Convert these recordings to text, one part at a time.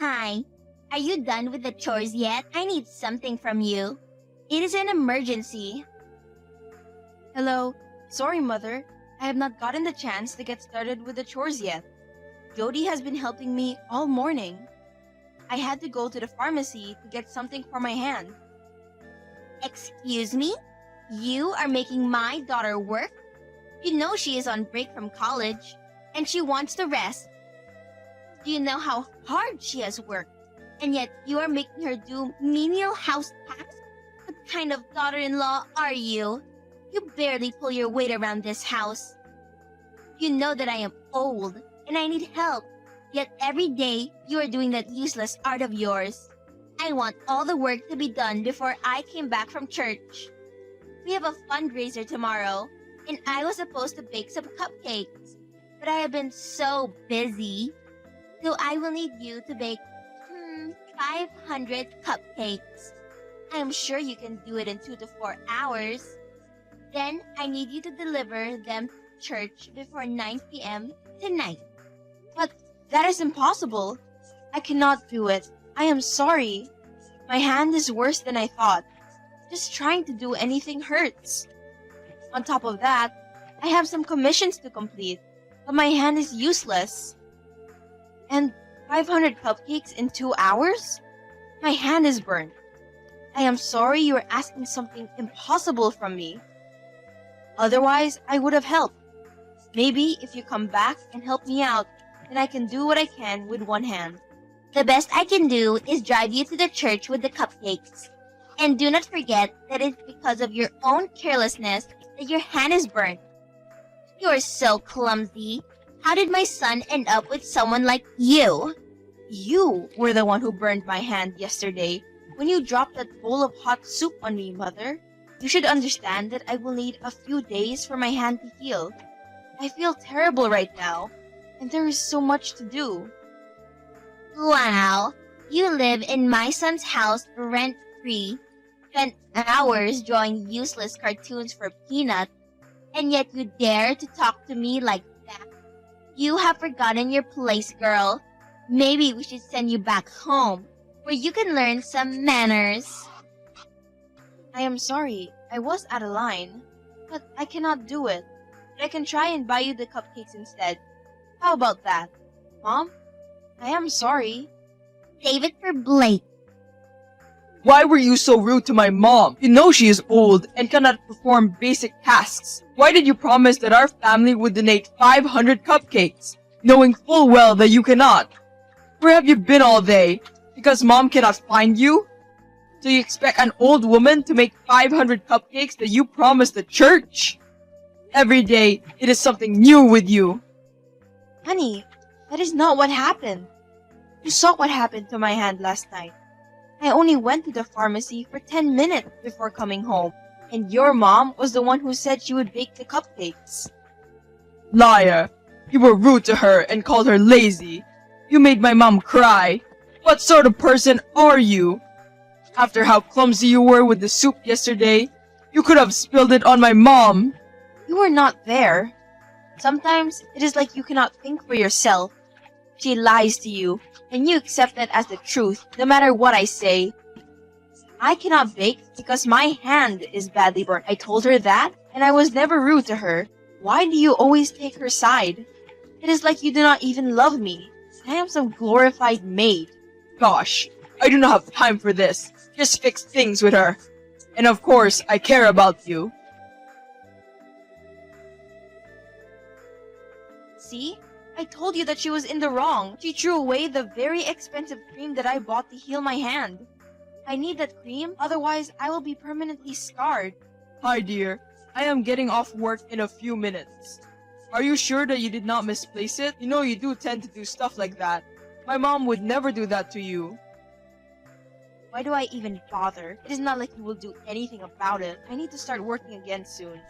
Hi. Are you done with the chores yet? I need something from you. It is an emergency. Hello. Sorry, Mother. I have not gotten the chance to get started with the chores yet. Jody has been helping me all morning. I had to go to the pharmacy to get something for my hand. Excuse me? You are making my daughter work? You know she is on break from college, and she wants to rest. Do you know how hard she has worked? And yet you are making her do menial house tasks? What kind of daughter-in-law are you? You barely pull your weight around this house. You know that I am old, and I need help. Yet every day, you are doing that useless art of yours. I want all the work to be done before I came back from church. We have a fundraiser tomorrow, and I was supposed to bake some cupcakes. But I have been so busy. So I will need you to bake 500 cupcakes. I am sure you can do it in 2 to 4 hours. Then I need you to deliver them to church before 9 p.m. tonight. But that is impossible. I cannot do it. I am sorry. My hand is worse than I thought. Just trying to do anything hurts. On top of that, I have some commissions to complete, but my hand is useless. And 500 cupcakes in 2 hours? My hand is burned. I am sorry you are asking something impossible from me. Otherwise, I would have helped. Maybe if you come back and help me out, then I can do what I can with one hand. The best I can do is drive you to the church with the cupcakes. And do not forget that it's because of your own carelessness that your hand is burnt. You're so clumsy. How did my son end up with someone like you? You were the one who burned my hand yesterday when you dropped that bowl of hot soup on me, Mother. You should understand that I will need a few days for my hand to heal. I feel terrible right now, and there is so much to do. Wow, you live in my son's house rent-free, spend hours drawing useless cartoons for Peanut, and yet you dare to talk to me like that. You have forgotten your place, girl. Maybe we should send you back home, where you can learn some manners. I am sorry, I was out of line, but I cannot do it. But I can try and buy you the cupcakes instead. How about that? Mom? I am sorry. Save it for Blake. Why were you so rude to my mom? You know she is old and cannot perform basic tasks. Why did you promise that our family would donate 500 cupcakes, knowing full well that you cannot? Where have you been all day? Because mom cannot find you? Do you expect an old woman to make 500 cupcakes that you promised the church? Every day, it is something new with you. Honey, that is not what happened. You saw what happened to my hand last night. I only went to the pharmacy for 10 minutes before coming home, and your mom was the one who said she would bake the cupcakes. Liar! You were rude to her and called her lazy. You made my mom cry. What sort of person are you? After how clumsy you were with the soup yesterday, you could have spilled it on my mom. You were not there. Sometimes it is like you cannot think for yourself. She lies to you, and you accept that as the truth, no matter what I say. I cannot bake because my hand is badly burnt. I told her that, and I was never rude to her. Why do you always take her side? It is like you do not even love me. I am some glorified maid. Gosh, I do not have time for this. Just fix things with her. And of course, I care about you. See? I told you that she was in the wrong. She threw away the very expensive cream that I bought to heal my hand. I need that cream, otherwise I will be permanently scarred. Hi dear, I am getting off work in a few minutes. Are you sure that you did not misplace it? You know you do tend to do stuff like that. My mom would never do that to you. Why do I even bother? It is not like you will do anything about it. I need to start working again soon.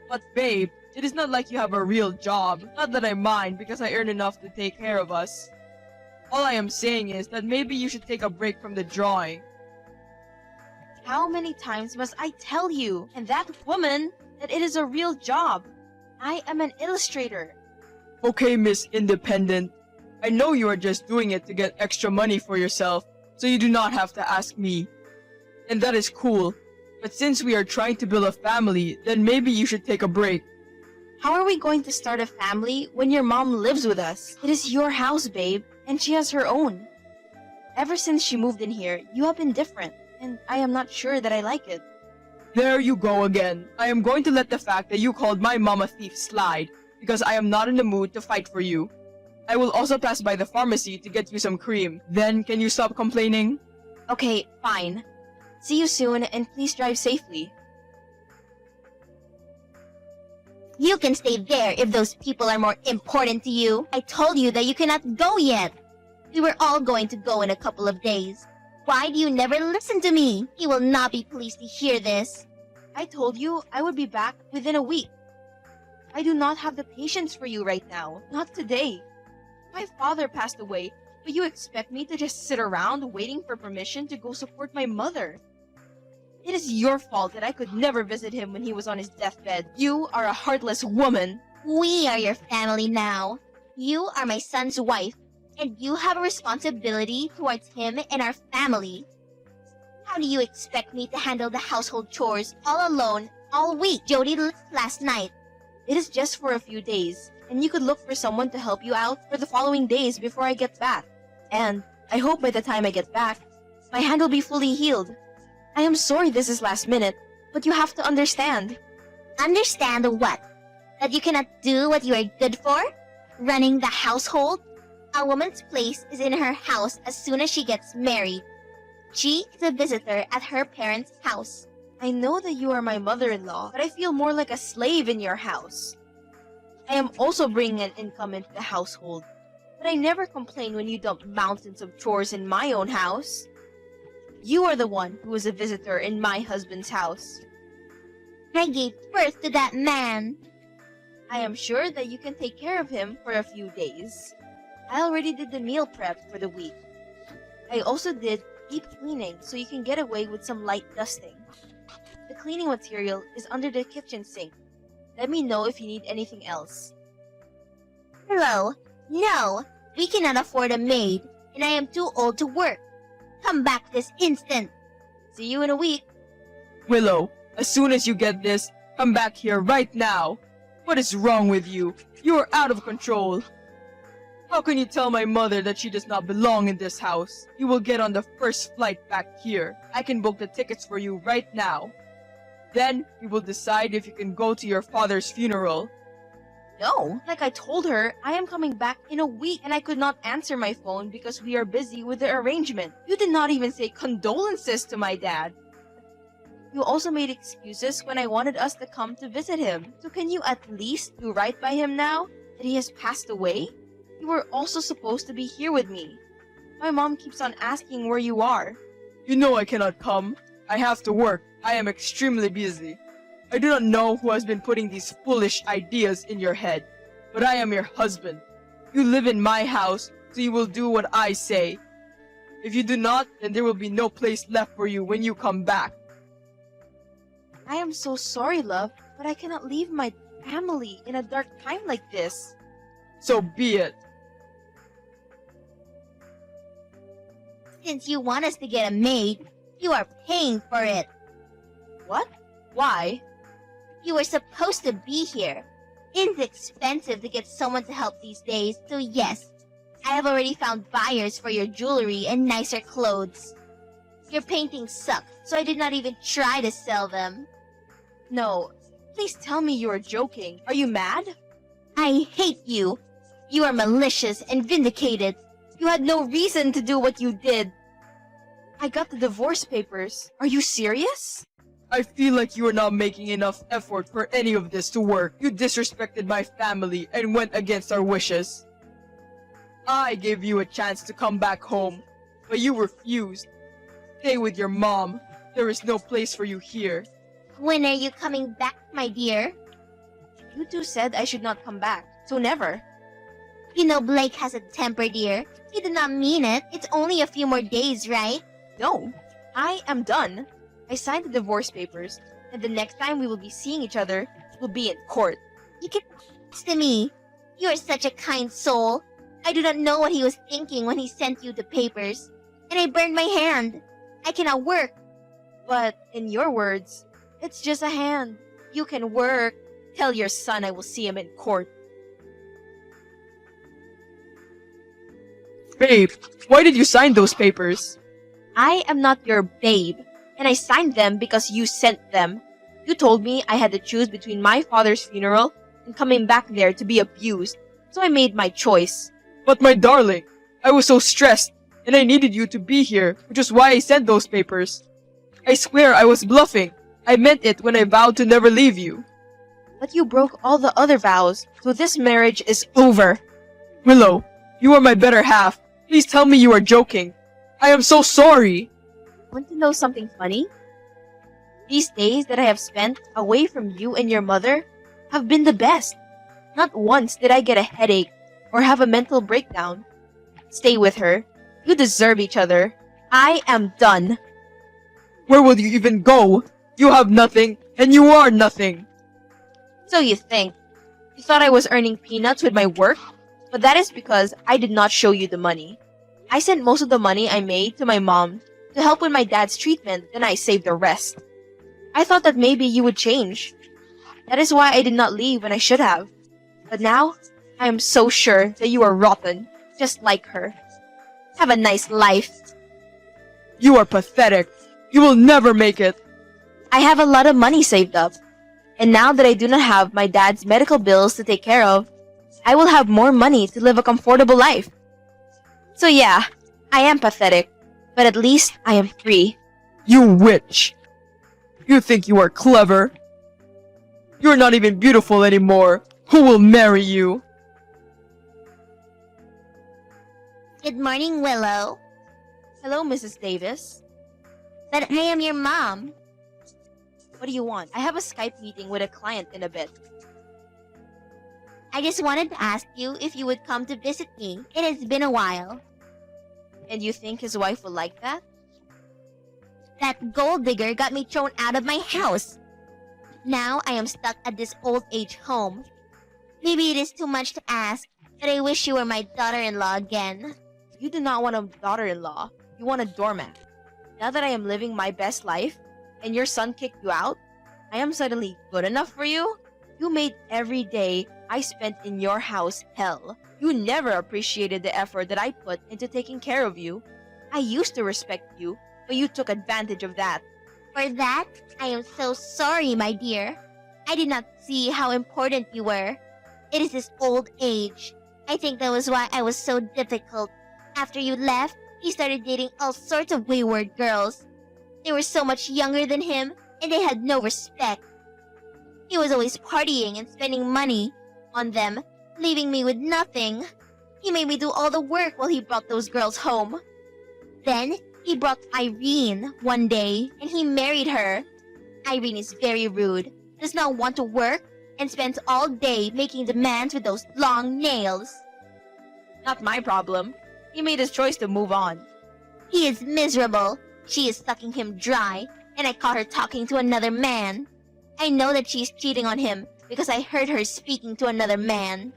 But babe, it is not like you have a real job. Not that I mind because I earn enough to take care of us. All I am saying is that maybe you should take a break from the drawing. How many times must I tell you and that woman that it is a real job? I am an illustrator. Okay, Miss Independent. I know you are just doing it to get extra money for yourself, so you do not have to ask me. And that is cool. But since we are trying to build a family, then maybe you should take a break. How are we going to start a family when your mom lives with us? It is your house, babe, and she has her own. Ever since she moved in here, you have been different, and I am not sure that I like it. There you go again. I am going to let the fact that you called my mom a thief slide, because I am not in the mood to fight for you. I will also pass by the pharmacy to get you some cream. Then, can you stop complaining? Okay, fine. See you soon, and please drive safely. You can stay there if those people are more important to you. I told you that you cannot go yet. We were all going to go in a couple of days. Why do you never listen to me? You will not be pleased to hear this. I told you I would be back within a week. I do not have the patience for you right now. Not today. My father passed away, but you expect me to just sit around waiting for permission to go support my mother. It is your fault that I could never visit him when he was on his deathbed. You are a heartless woman. We are your family now. You are my son's wife, and you have a responsibility towards him and our family. How do you expect me to handle the household chores all alone all week? Jody left last night. It is just for a few days, and you could look for someone to help you out for the following days before I get back. And I hope by the time I get back, my hand will be fully healed. I am sorry this is last minute, but you have to understand. Understand what? That you cannot do what you are good for? Running the household? A woman's place is in her house as soon as she gets married. She is a visitor at her parents' house. I know that you are my mother-in-law, but I feel more like a slave in your house. I am also bringing an income into the household, but I never complain when you dump mountains of chores in my own house. You are the one who is a visitor in my husband's house. I gave birth to that man. I am sure that you can take care of him for a few days. I already did the meal prep for the week. I also did deep cleaning so you can get away with some light dusting. The cleaning material is under the kitchen sink. Let me know if you need anything else. Hello? No, we cannot afford a maid, and I am too old to work. Come back this instant. See you in a week. Willow, as soon as you get this, come back here right now. What is wrong with you? You are out of control. How can you tell my mother that she does not belong in this house? You will get on the first flight back here. I can book the tickets for you right now. Then, we will decide if you can go to your father's funeral. No, like I told her, I am coming back in a week and I could not answer my phone because we are busy with the arrangement. You did not even say condolences to my dad. You also made excuses when I wanted us to come to visit him. So can you at least do right by him now that he has passed away? You were also supposed to be here with me. My mom keeps on asking where you are. You know I cannot come. I have to work. I am extremely busy. I do not know who has been putting these foolish ideas in your head, but I am your husband. You live in my house, so you will do what I say. If you do not, then there will be no place left for you when you come back. I am so sorry, love, but I cannot leave my family in a dark time like this. So be it. Since you want us to get a maid, you are paying for it. What? Why? You were supposed to be here. It's expensive to get someone to help these days, so yes, I have already found buyers for your jewelry and nicer clothes. Your paintings suck, so I did not even try to sell them. No, please tell me you are joking. Are you mad? I hate you. You are malicious and vindicated. You had no reason to do what you did. I got the divorce papers. Are you serious? I feel like you are not making enough effort for any of this to work. You disrespected my family and went against our wishes. I gave you a chance to come back home, but you refused. Stay with your mom. There is no place for you here. When are you coming back, my dear? You two said I should not come back, so never. You know Blake has a temper, dear. He did not mean it. It's only a few more days, right? No, I am done. I signed the divorce papers, and the next time we will be seeing each other will be in court. You can to me. You are such a kind soul. I do not know what he was thinking when he sent you the papers. And I burned my hand. I cannot work. But in your words, it's just a hand. You can work. Tell your son I will see him in court. Babe, why did you sign those papers? I am not your babe, and I signed them because you sent them. You told me I had to choose between my father's funeral and coming back there to be abused, so I made my choice. But my darling, I was so stressed, and I needed you to be here, which is why I sent those papers. I swear I was bluffing. I meant it when I vowed to never leave you. But you broke all the other vows, so this marriage is over. Willow, you are my better half. Please tell me you are joking. I am so sorry. Want to know something funny? These days that I have spent away from you and your mother have been the best. Not once did I get a headache or have a mental breakdown. Stay with her. You deserve each other. I am done. Where will you even go? You have nothing, and you are nothing. So you think. You thought I was earning peanuts with my work? But that is because I did not show you the money. I sent most of the money I made to my mom to help with my dad's treatment, then I saved the rest. I thought that maybe you would change. That is why I did not leave when I should have. But now, I am so sure that you are rotten, just like her. Have a nice life. You are pathetic. You will never make it. I have a lot of money saved up. And now that I do not have my dad's medical bills to take care of, I will have more money to live a comfortable life. So yeah, I am pathetic, but at least I am free. You witch. You think you are clever? You're not even beautiful anymore. Who will marry you? Good morning, Willow. Hello, Mrs. Davis. But I am your mom. What do you want? I have a Skype meeting with a client in a bit. I just wanted to ask you if you would come to visit me. It has been a while. And you think his wife will like that? That gold digger got me thrown out of my house. Now I am stuck at this old age home. Maybe it is too much to ask, but I wish you were my daughter-in-law again. You do not want a daughter-in-law. You want a doormat. Now that I am living my best life, and your son kicked you out, I am suddenly good enough for you? You made every day I spent in your house hell. You never appreciated the effort that I put into taking care of you. I used to respect you, but you took advantage of that. For that, I am so sorry, my dear. I did not see how important you were. It is this old age. I think that was why I was so difficult. After you left, he started dating all sorts of wayward girls. They were so much younger than him, and they had no respect. He was always partying and spending money on them, leaving me with nothing. He made me do all the work while he brought those girls home. Then, he brought Irene one day, and he married her. Irene is very rude, does not want to work, and spends all day making demands with those long nails. Not my problem. He made his choice to move on. He is miserable. She is sucking him dry, and I caught her talking to another man. I know that she is cheating on him because I heard her speaking to another man.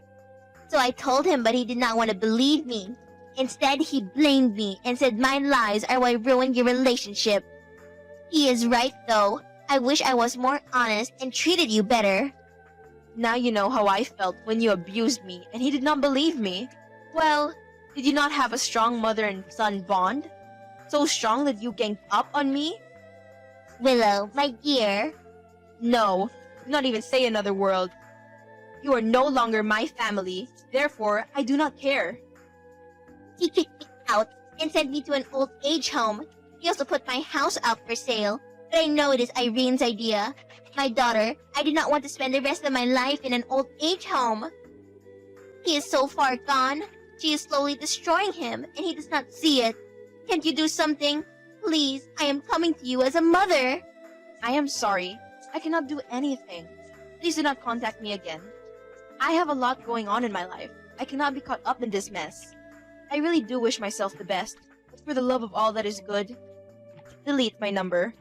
So I told him, but he did not want to believe me. Instead, he blamed me and said my lies are why ruined your relationship. He is right, though. I wish I was more honest and treated you better. Now you know how I felt when you abused me and he did not believe me. Well, did you not have a strong mother and son bond? So strong that you ganged up on me? Willow, my dear. No, do not even say another word. You are no longer my family, therefore I do not care. He kicked me out and sent me to an old age home. He also put my house up for sale. But I know it is Irene's idea. My daughter, I do not want to spend the rest of my life in an old age home. He is so far gone. She is slowly destroying him, and he does not see it. Can't you do something? Please, I am coming to you as a mother. I am sorry. I cannot do anything. Please do not contact me again. I have a lot going on in my life. I cannot be caught up in this mess. I really do wish myself the best, but for the love of all that is good, delete my number.